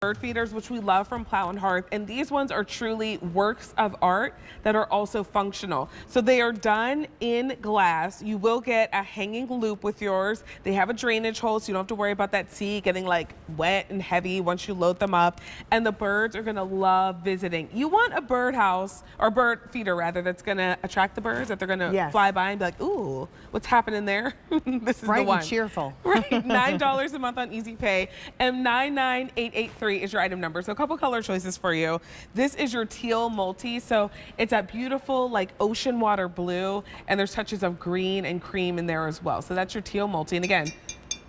bird feeders, which we love from Plow and Hearth, and these ones are truly works of art that are also functional. So they are done in glass. You will get a hanging loop with yours. They have a drainage hole, so you don't have to worry about that seat getting like wet and heavy once you load them up. And the birds are gonna love visiting. You want a bird house, or bird feeder rather, that's gonna attract the birds, that they're gonna fly by and be like, ooh, what's happening there? This is bright the one. And cheerful. Right, $9 a month on Easy Pay, and 99883 is your item number. So a couple color choices for you. This is your teal multi, so it's that beautiful like ocean water blue, and there's touches of green and cream in there as well. So that's your teal multi, and again,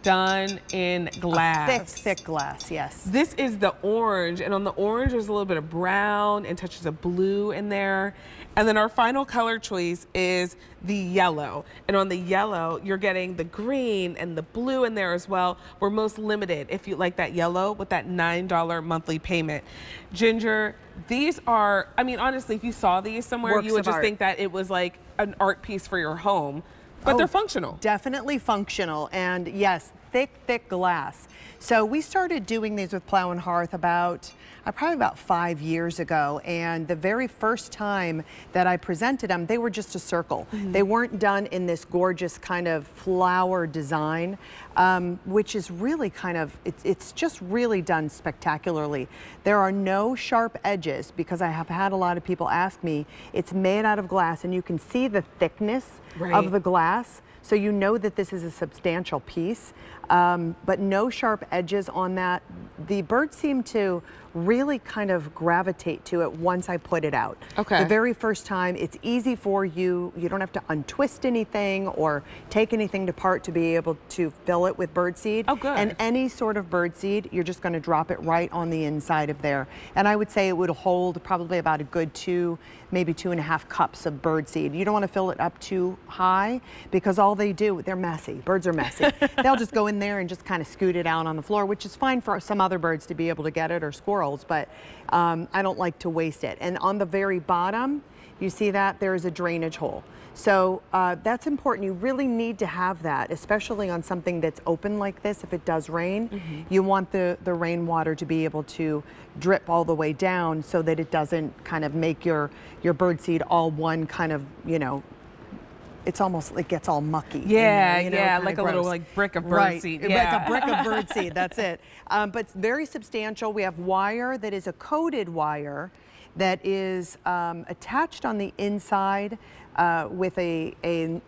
done in glass. Thick glass, yes. This is the orange, and on the orange there's a little bit of brown and touches of blue in there. And then our final color choice is the yellow. And on the yellow, you're getting the green and the blue in there as well. We're most limited if you like that yellow with that $9 monthly payment. Ginger, these are, I mean, honestly, if you saw these somewhere, you would just think that it was like an art piece for your home. But they're functional. Definitely functional, and yes, thick glass. So we started doing these with Plow and Hearth probably about 5 years ago, and the very first time that I presented them, they were just a circle. They weren't done in this gorgeous kind of flower design, which is really kind of, it's just really done spectacularly. There are no sharp edges, because I have had a lot of people ask me. It's made out of glass, and you can see the thickness of the glass, so you know that this is a substantial piece, but no sharp edges on that. The birds seem to really kind of gravitate to it once I put it out. The very first time, it's easy for you. You don't have to untwist anything or take anything apart to be able to fill it with birdseed. And any sort of birdseed, you're just going to drop it right on the inside of there. And I would say it would hold probably about a good maybe 2.5 cups of birdseed. You don't want to fill it up too high, because all they do, they're messy. Birds are messy. They'll just go in there and just kind of scoot it out on the floor, which is fine for some other birds to be able to get it, or squirrels, but I don't like to waste it. And on the very bottom, you see that there is a drainage hole. So that's important. You really need to have that, especially on something that's open like this. If it does rain, you want the rainwater to be able to drip all the way down, so that it doesn't kind of make your birdseed all one kind of, you know, it's almost, it gets all mucky. Yeah, like a little like brick of birdseed. Like a brick of birdseed, that's it. But it's very substantial. We have wire that is a coated wire that is attached on the inside with a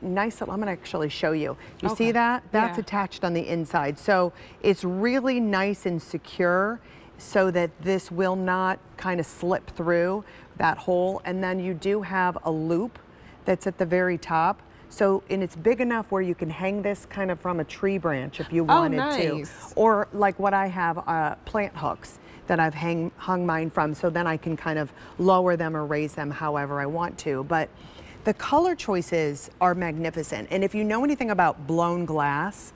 nice little, I'm gonna actually show you. You see that? That's attached on the inside. So it's really nice and secure, so that this will not kind of slip through that hole. And then you do have a loop that's at the very top. So, and it's big enough where you can hang this kind of from a tree branch if you wanted to. Or like what I have, plant hooks that I've hung mine from, so then I can kind of lower them or raise them however I want to. But the color choices are magnificent. And if you know anything about blown glass,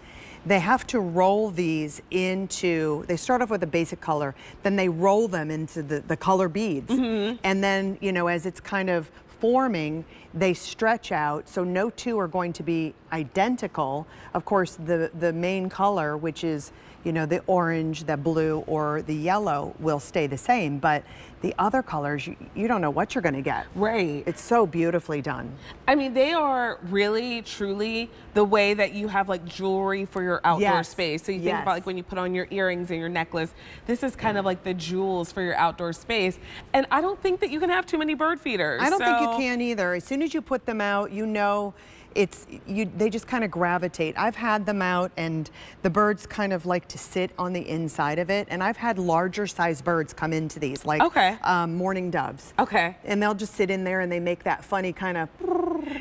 they have to roll these into, they start off with a basic color, then they roll them into the color beads. And then, you know, as it's kind of forming, they stretch out, so no two are going to be identical. Of course, the main color, which is, you know, the orange, the blue, or the yellow, will stay the same, but the other colors, you don't know what you're going to get. Right. It's so beautifully done. I mean, they are really, truly the way that you have like jewelry for your outdoor space. So you think about like when you put on your earrings and your necklace, this is kind of like the jewels for your outdoor space. And I don't think that you can have too many bird feeders. I don't think you can either. As soon as you put them out, you know, they just kind of gravitate. I've had them out, and the birds kind of like to sit on the inside of it. And I've had larger size birds come into these, like mourning doves. And they'll just sit in there, and they make that funny kind of,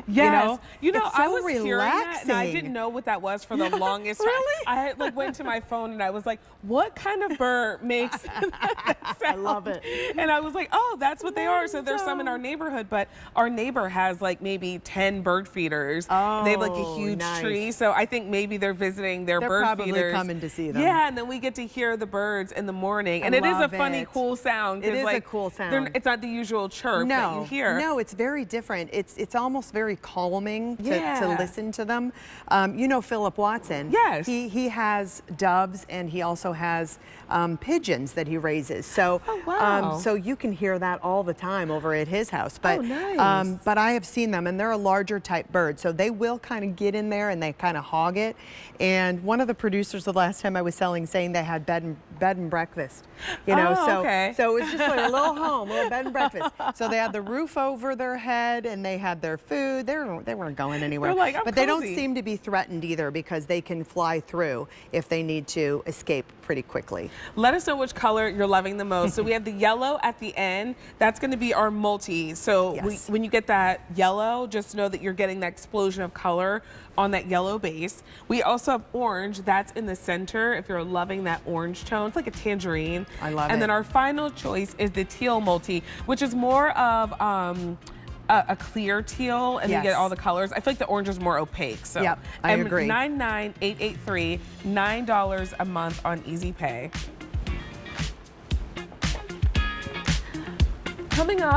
you know, so I was relaxing. hearing that, and I didn't know what that was for the longest time. I like went to my phone, and I was like, what kind of bird makes that sound? I love it. And I was like, oh, that's what they are. So there's some in our neighborhood, but our neighbor has like maybe 10 bird feeders. and they have like a Oh, huge nice. tree. So I think maybe they're visiting their They're bird probably feeders. coming to see them. Yeah, and then we get to hear the birds in the morning. And it is a love funny, it. cool sound. It 'cause, is a like, cool they're- sound. It's not the usual chirp that you hear. No, it's very different. It's almost very calming to Yeah. listen to them. You know Philip Watson. Yes. He has doves and he also has pigeons that he raises. So Oh, wow. so you can hear that all the time over at his house. But Oh, nice. but I have seen them and they're a larger type bird, so they will kind of get in there and they kind of hog it. And one of the producers the last time I was saying they had bed and breakfast. You know, Oh, so okay. so it's just like a little home, a little bed and breakfast. So they had the roof over their head and they had their food. They weren't going anywhere. They're like, "I'm but they don't cozy." seem to be threatened either because they can fly through if they need to escape pretty quickly. Let us know which color you're loving the most. So we have the yellow at the end. That's going to be our multi. So Yes. when you get that yellow, just know that you're getting that explosion of color on that yellow base. We also have orange. That's in the center. If you're loving that orange tone, it's like a tangerine. I love And it. then our final choice is the teal multi, which is more of a clear teal, and you Yes. get all the colors. I feel like the orange is more opaque. So Yep, I agree. 99883, $9 a month on Easy Pay. Coming up,